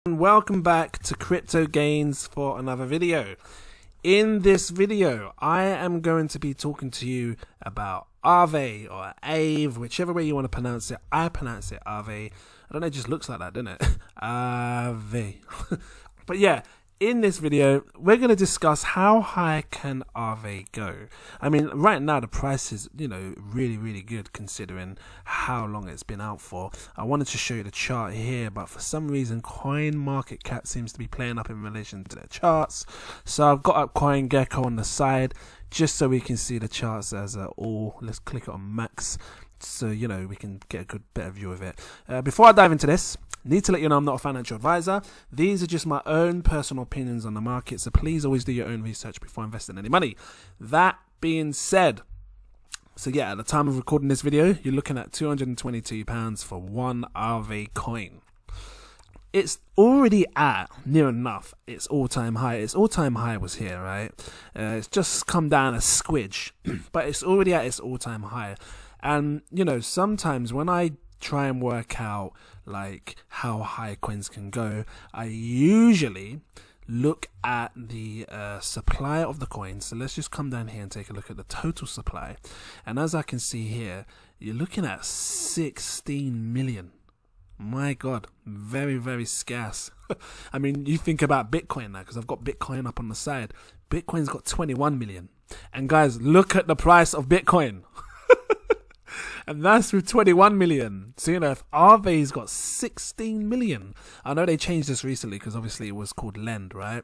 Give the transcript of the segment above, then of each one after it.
And welcome back to Cryptogains for another video. In this video, I am going to be talking to you about AAVE or AAVE, whichever way you want to pronounce it. I pronounce it AAVE. I don't know, it just looks like that, doesn't it? AAVE. But yeah, in this video, we're going to discuss how high can AAVE go. I mean, right now the price is, really good considering how long it's been out for. I wanted to show you the chart here, but for some reason coin market cap seems to be playing up in relation to the charts. So I've got up CoinGecko on the side just so we can see the charts as a all. Let's click on max so we can get a better view of it. Before I dive into this, need to let you know I'm not a financial advisor. These are just my own personal opinions on the market, so please always do your own research before investing any money. That being said, so yeah, at the time of recording this video, you're looking at £222 for one AAVE coin. It's already at near enough its all-time high. Its all-time high was here, right? It's just come down a squidge, but it's already at its all-time high. And sometimes when I try and work out like how high coins can go, I usually look at the supply of the coins. So let's just come down here and take a look at the total supply, and as I can see here, you're looking at 16 million. My god, very scarce. I mean, you think about Bitcoin now, because I've got Bitcoin up on the side. Bitcoin's got 21 million, and guys, look at the price of Bitcoin. And that's with 21 million. So, if AAVE's got 16 million. I know they changed this recently because obviously it was called Lend, right?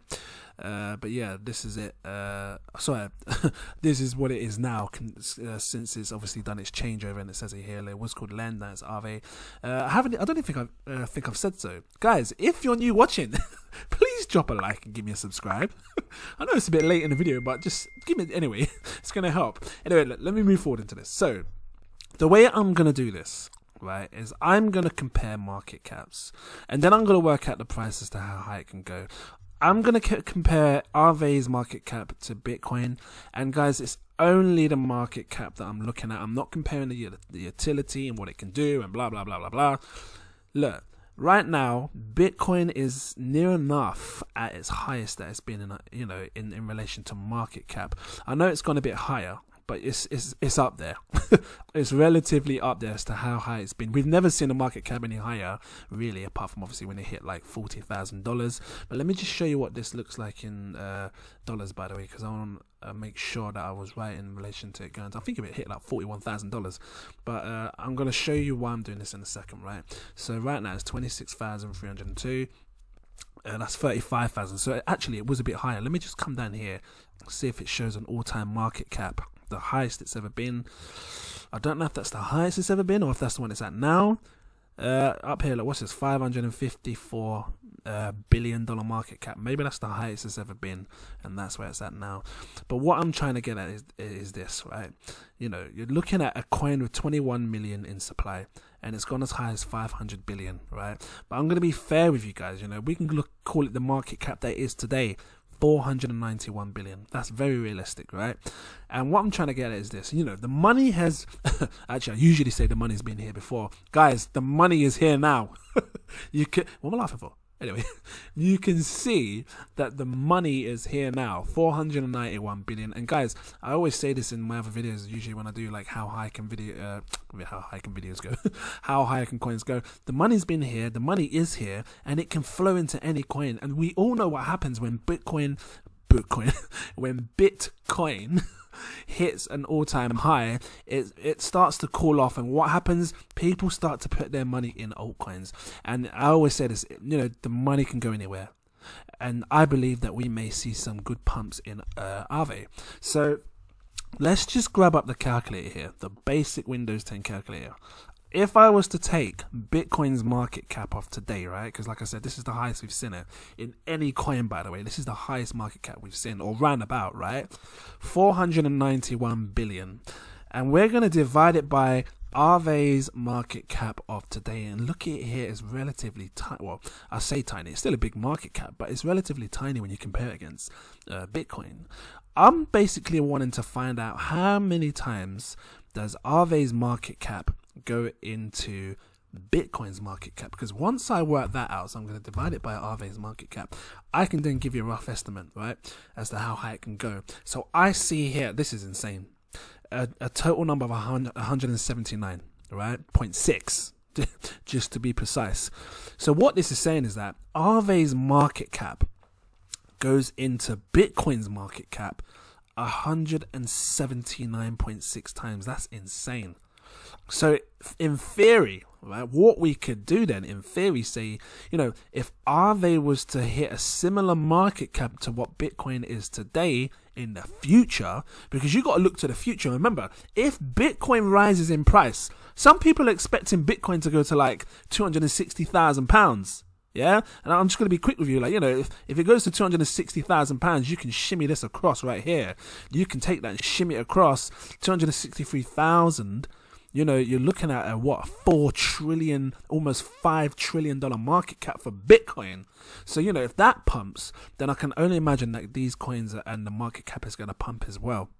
But yeah, this is it. Sorry, this is what it is now since it's obviously done its changeover, and it says it here. It was called Lend, that's AAVE. I don't think I've said so. Guys, if you're new watching, please drop a like and give me a subscribe. I know it's a bit late in the video, but just give me anyway. It's going to help. Anyway, let me move forward into this. So, the way I'm going to do this, right, is I'm going to compare market caps, and then I'm going to work out the price as to how high it can go. I'm going to compare AAVE's market cap to Bitcoin, and guys, it's only the market cap that I'm looking at. I'm not comparing the utility and what it can do and blah, blah, blah, blah, blah. Look, right now, Bitcoin is near enough at its highest that it's been in relation to market cap. I know it's gone a bit higher, but it's up there. It's relatively up there as to how high it's been. We've never seen a market cap any higher, really, apart from obviously when it hit like $40,000. But let me just show you what this looks like in dollars, by the way, because I want to make sure that I was right in relation to it going. I think it hit like $41,000. But I'm going to show you why I'm doing this in a second, right? So right now it's 26,302. That's 35,000. So actually it was a bit higher. Let me just come down here, see if it shows an all-time market cap, the highest it's ever been. I don't know if that's the highest it's ever been or if that's the one it's at now. Up here, look, what's this? $554 billion market cap. Maybe that's the highest it's ever been, and that's where it's at now. But what I'm trying to get at is this, right? You're looking at a coin with 21 million in supply, and it's gone as high as 500 billion, right? But I'm going to be fair with you guys. We can call it the market cap that it is today. 491 billion. That's very realistic, right? And what I'm trying to get at is this. The money has actually, I usually say the money's been here before. Guys, the money is here now. What am I laughing for? Anyway, you can see that the money is here now, 491 billion. And guys, I always say this in my other videos, usually when I do like how high can videos go, how high can coins go. The money's been here, the money is here, and it can flow into any coin. And we all know what happens when Bitcoin hits an all-time high. It starts to cool off, and what happens? People start to put their money in altcoins. And I always say this, the money can go anywhere, and I believe that we may see some good pumps in AAVE. So let's just grab up the calculator here, the basic Windows 10 calculator. If I was to take Bitcoin's market cap off today, right? Because like I said, this is the highest we've seen it in any coin, by the way. This is the highest market cap we've seen, or round about, right? 491 billion. And we're going to divide it by AAVE's market cap of today. And look at it here, it's relatively tiny. Well, I say tiny, it's still a big market cap, but it's relatively tiny when you compare it against Bitcoin. I'm basically wanting to find out how many times does AAVE's market cap go into Bitcoin's market cap, because once I work that out, so I'm going to divide it by AAVE's market cap, I can then give you a rough estimate, right, as to how high it can go. So I see here, this is insane, a total number of 179, right, 0.6 just to be precise. So what this is saying is that AAVE's market cap goes into Bitcoin's market cap 179.6 times. That's insane. So in theory, right, what we could do then, in theory, say, you know, if AAVE was to hit a similar market cap to what Bitcoin is today in the future, because you got to look to the future. Remember, if Bitcoin rises in price, some people are expecting Bitcoin to go to like £260,000. Yeah, and I'm just going to be quick with you. Like, you know, if it goes to £260,000, you can shimmy this across right here. You can take that and shimmy it across 263,000. You know, you're looking at a what, 4 trillion, almost $5 trillion market cap for Bitcoin. So, you know, if that pumps, then I can only imagine that these coins and the market cap is going to pump as well.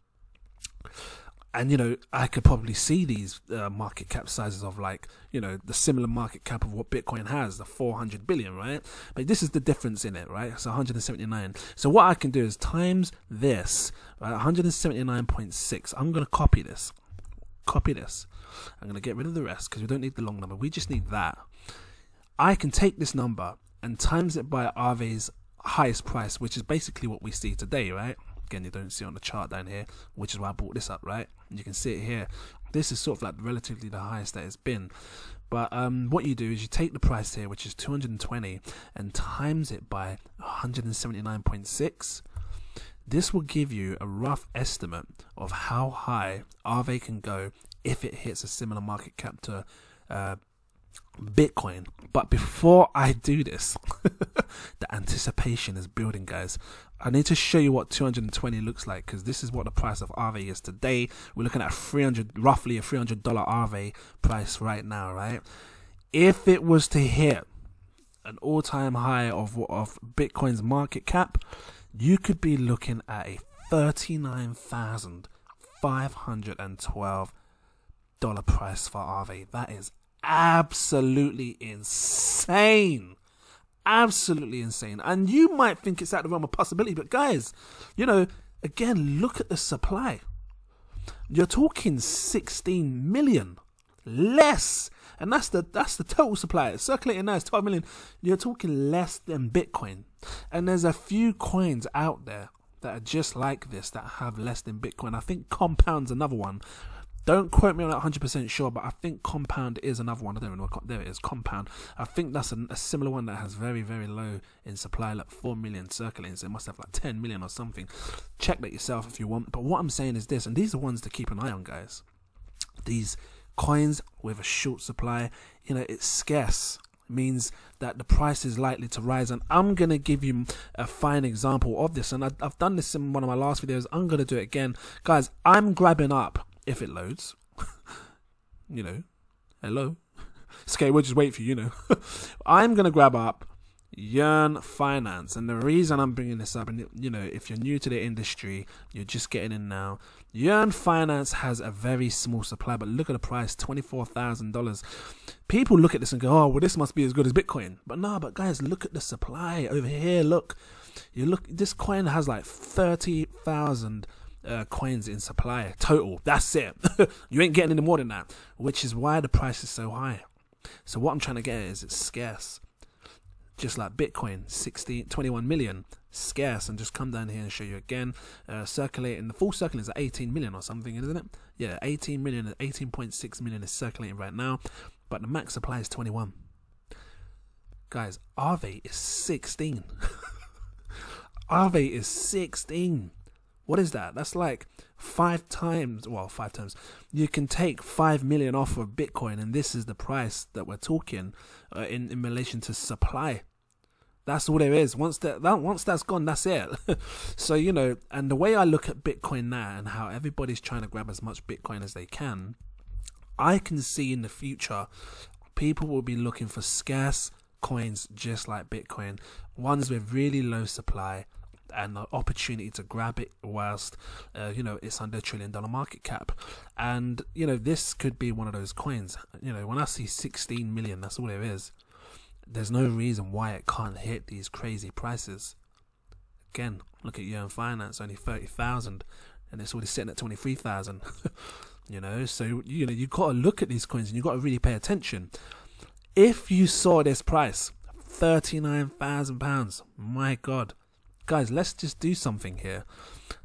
And, you know, I could probably see these market cap sizes of, like, you know, the similar market cap of what Bitcoin has, the 400 billion, right? But this is the difference in it, right? It's 179. So what I can do is times this, right? 179.6. I'm going to copy this. Copy this. I'm going to get rid of the rest because we don't need the long number. We just need that. I can take this number and times it by AAVE's highest price, which is basically what we see today, right? Again, you don't see it on the chart down here, which is why I brought this up, right? You can see it here. This is sort of like relatively the highest that it's been. But what you do is you take the price here, which is 220, and times it by 179.6. This will give you a rough estimate of how high AAVE can go if it hits a similar market cap to Bitcoin. But before I do this, the anticipation is building, guys. I need to show you what 220 looks like, because this is what the price of AAVE is today. We're looking at roughly a $300 AAVE price right now, right? If it was to hit an all-time high of Bitcoin's market cap, you could be looking at a $39,512 price for AAVE. That is absolutely insane. Absolutely insane. And you might think it's out of the realm of possibility, but guys, you know, again, look at the supply. You're talking 16 million less, and that's the total supply. It's circulating now is 12 million. You're talking less than Bitcoin. And there's a few coins out there that are just like this that have less than Bitcoin. I think Compound's another one. Don't quote me on that 100% sure, but I think Compound is another one. I don't know. There it is, Compound. I think that's a similar one that has very, very low in supply, like 4 million circulating. So it must have like 10 million or something. Check that yourself if you want. But what I'm saying is this, and these are ones to keep an eye on, guys. These coins with a short supply, you know, it's scarce. It means that the price is likely to rise. And I'm going to give you a fine example of this. And I've done this in one of my last videos. I'm going to do it again. Guys, I'm grabbing up, if it loads, you know, hello, okay, we'll just wait for you, know. I'm going to grab up Yearn Finance. And the reason I'm bringing this up, and you know, if you're new to the industry, you're just getting in now, Yearn Finance has a very small supply, but look at the price, $24,000. People look at this and go, oh, well, this must be as good as Bitcoin. But no, but guys, look at the supply over here. Look, this coin has like 30,000 coins in supply total. That's it. You ain't getting any more than that, which is why the price is so high. So what I'm trying to get at is it's scarce, just like Bitcoin. 21 million scarce. And just come down here and show you again, circulating. The full circulating is at 18 million or something, isn't it? Yeah, 18 million, 18.6 million is circulating right now, but the max supply is 21. Guys, AAVE is 16. AAVE is 16. What is that? That's like 5 times. Well, 5 times. You can take 5 million off of Bitcoin, and this is the price that we're talking in relation to supply. That's all there is. Once that's gone, that's it. So, you know, and the way I look at Bitcoin now and how everybody's trying to grab as much Bitcoin as they can, I can see in the future people will be looking for scarce coins just like Bitcoin, ones with really low supply, and the opportunity to grab it whilst you know, it's under $1 trillion market cap. And you know, this could be one of those coins. You know, when I see 16 million, that's all there is. There's no reason why it can't hit these crazy prices. Again, look at Yearn Finance, only 30,000, and it's already sitting at 23,000. You know, so you know, you got to look at these coins and you got to really pay attention. If you saw this price, £39,000, my God, guys, let's just do something here.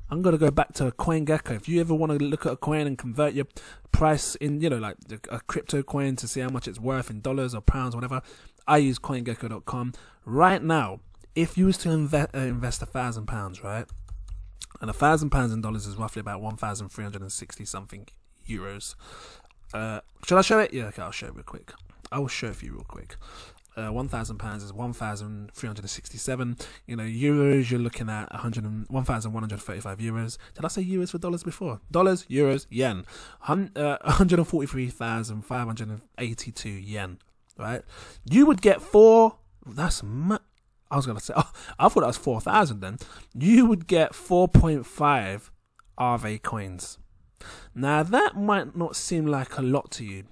I'm gonna go back to CoinGecko. If you ever want to look at a coin and convert your price in, you know, like a crypto coin to see how much it's worth in dollars or pounds, whatever, I use CoinGecko.com. Right now, if you was to invest £1,000, right, and £1,000 in dollars is roughly about 1,360 something euros. Should I show it? Yeah, okay, I'll show it real quick. I will show it for you real quick. £1,000 is 1,367. You know, euros, you're looking at 1,135 euros. Did I say euros for dollars before? Dollars, euros, yen. 143,582 yen. Right? You would get I was gonna say, oh, I thought that was 4,000 then. You would get 4.5 AAVE coins. Now that might not seem like a lot to you,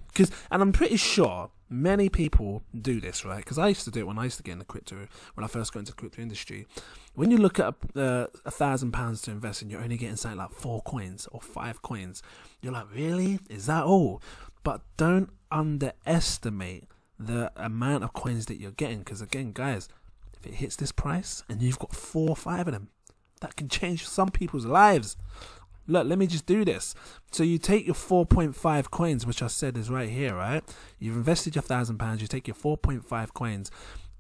and I'm pretty sure many people do this, right? Because I used to do it when I used to get into crypto, when I first got into the crypto industry. When you look at £1,000 to invest and you're only getting something like 4 coins or 5 coins, you're like, really? Is that all? But don't underestimate the amount of coins that you're getting, because again, guys, if it hits this price and you've got 4 or 5 of them, that can change some people's lives. Look, let me just do this. So you take your 4.5 coins, which I said is right here, right? You've invested your £1,000, you take your 4.5 coins.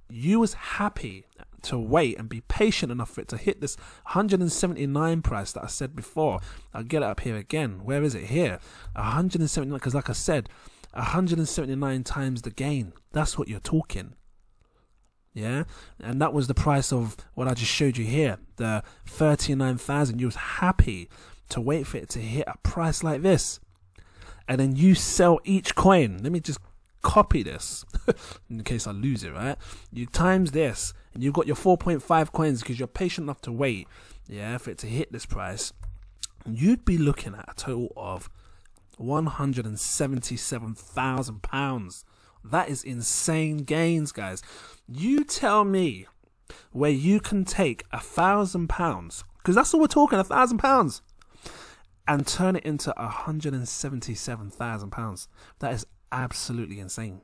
You was happy to wait and be patient enough for it to hit this 179 price that I said before. I'll get it up here again. Where is it? Here. 179, because like I said, 179 times the gain. That's what you're talking. Yeah, and that was the price of what I just showed you here, the 39,000. You was happy to wait for it to hit a price like this, and then you sell each coin. Let me just copy this in case I lose it, right? You times this and you've got your 4.5 coins because you're patient enough to wait, yeah, for it to hit this price. You'd be looking at a total of £177,000. That is insane gains, guys. You tell me where you can take £1,000, because that's all we're talking, £1,000, and turn it into £177,000. That is absolutely insane.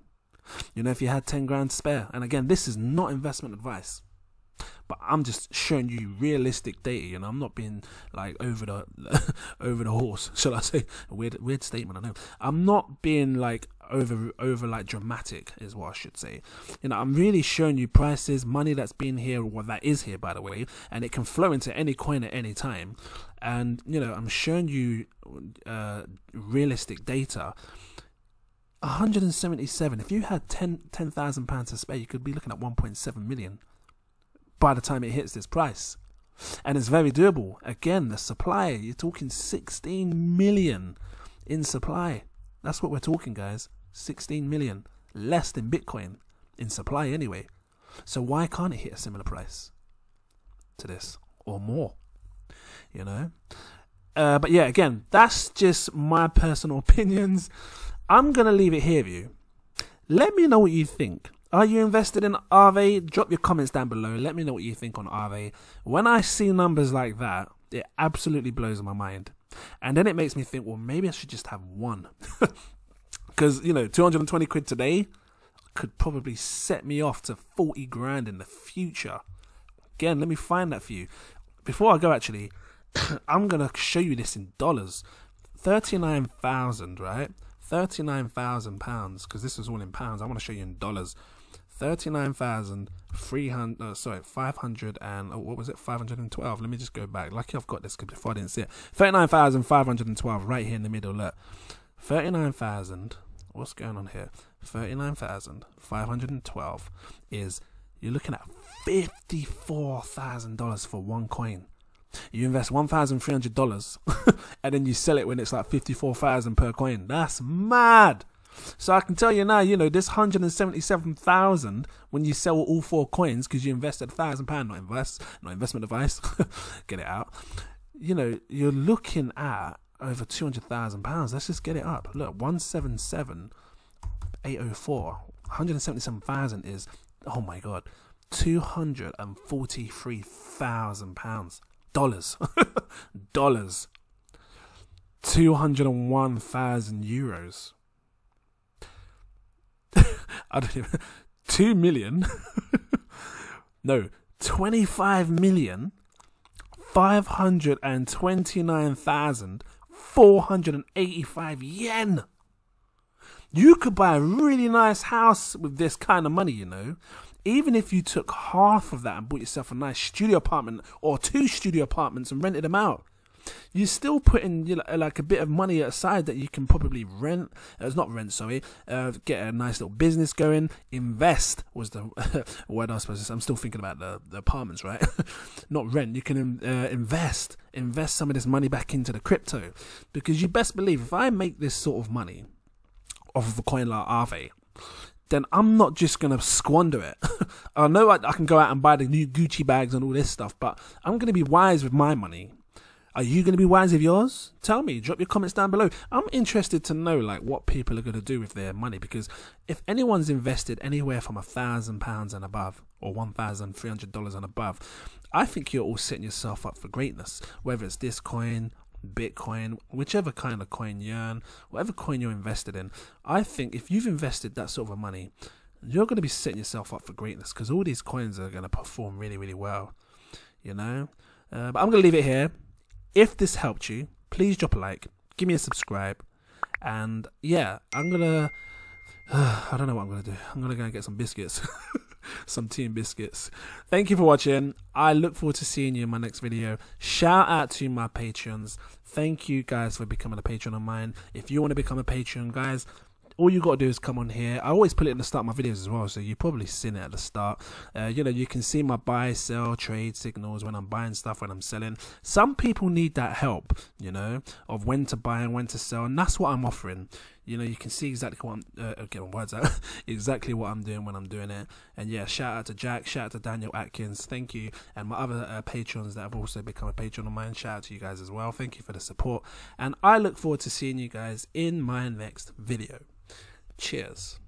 You know, if you had 10 grand to spare, and again, this is not investment advice, but I'm just showing you realistic data. You know, I'm not being like over the horse, shall I say? A weird statement, I know. I'm not being like over like dramatic, is what I should say. You know, I'm really showing you prices, money that's been here, or that is here, by the way, and it can flow into any coin at any time. And you know, I'm showing you realistic data. 177. If you had £10,000 to spare, you could be looking at 1.7 million by the time it hits this price. And it's very doable. Again, the supply, you're talking 16 million in supply. That's what we're talking, guys. 16 million, less than Bitcoin in supply anyway. So why can't it hit a similar price to this or more? You know? But yeah, again, that's just my personal opinions. I'm going to leave it here with you. Let me know what you think. Are you invested in AAVE? Drop your comments down below. Let me know what you think on AAVE. When I see numbers like that, it absolutely blows my mind. And then it makes me think, well, maybe I should just have one. Because, you know, 220 quid today could probably set me off to 40 grand in the future. Again, let me find that for you. Before I go, actually, I'm going to show you this in dollars. 39,000, right? £39,000, because this is all in pounds. I want to show you in dollars. 39,300. Sorry, 500 and what was it? 512. Let me just go back. Lucky I've got this because before I didn't see it. 39,512 right here in the middle. Look, 39,000. What's going on here? 39,512 is, you're looking at $54,000 for one coin. You invest $1,300 and then you sell it when it's like $54,000 per coin. That's mad. So I can tell you now, you know, this 177,000 when you sell all 4 coins because you invested £1,000, not investment advice, get it out. You know, you're looking at over £200,000. Let's just get it up. Look, 177,804. 177,000 is, oh my god, £243,000. Dollars. 201,000 euros. I don't even. 2 million. No, 25,529,485 yen. You could buy a really nice house with this kind of money, you know. Even if you took half of that and bought yourself a nice studio apartment or 2 studio apartments and rented them out, you're still putting, you know, like a bit of money aside that you can probably rent. It's not rent, sorry. Get a nice little business going. Invest was the word I was supposed to say. I'm still thinking about the apartments, right? Not rent. You can invest some of this money back into the crypto, because you best believe if I make this sort of money off of a coin like AAVE, then I'm not just going to squander it. I know I can go out and buy the new Gucci bags and all this stuff, but I'm going to be wise with my money. Are you going to be wise with yours? Tell me, drop your comments down below. I'm interested to know like what people are going to do with their money, because if anyone's invested anywhere from £1,000 and above, or $1,300 and above, I think you're all setting yourself up for greatness. Whether it's this coin, Bitcoin, whichever kind of coin you earn, whatever coin you're invested in, I think if you've invested that sort of money, you're going to be setting yourself up for greatness, because all these coins are going to perform really, really well, you know. But I'm going to leave it here. If this helped you, please drop a like, give me a subscribe, and yeah, I'm gonna, I don't know what I'm gonna do. I'm gonna go and get some biscuits, some tea and biscuits. Thank you for watching. I look forward to seeing you in my next video. Shout out to my patrons. Thank you guys for becoming a patron of mine. If you want to become a patron, guys, all you got to do is come on here. I always put it in the start of my videos as well, so you've probably seen it at the start. You know, you can see my buy, sell, trade signals when I'm buying stuff, when I'm selling. Some people need that help, you know, of when to buy and when to sell, and that's what I'm offering. You know, you can see exactly what I'm getting words out, exactly what I'm doing when I'm doing it. And yeah, shout out to Jack, shout out to Daniel Atkins, thank you, and my other patrons that have also become a patron of mine. Shout out to you guys as well. Thank you for the support, and I look forward to seeing you guys in my next video. Cheers.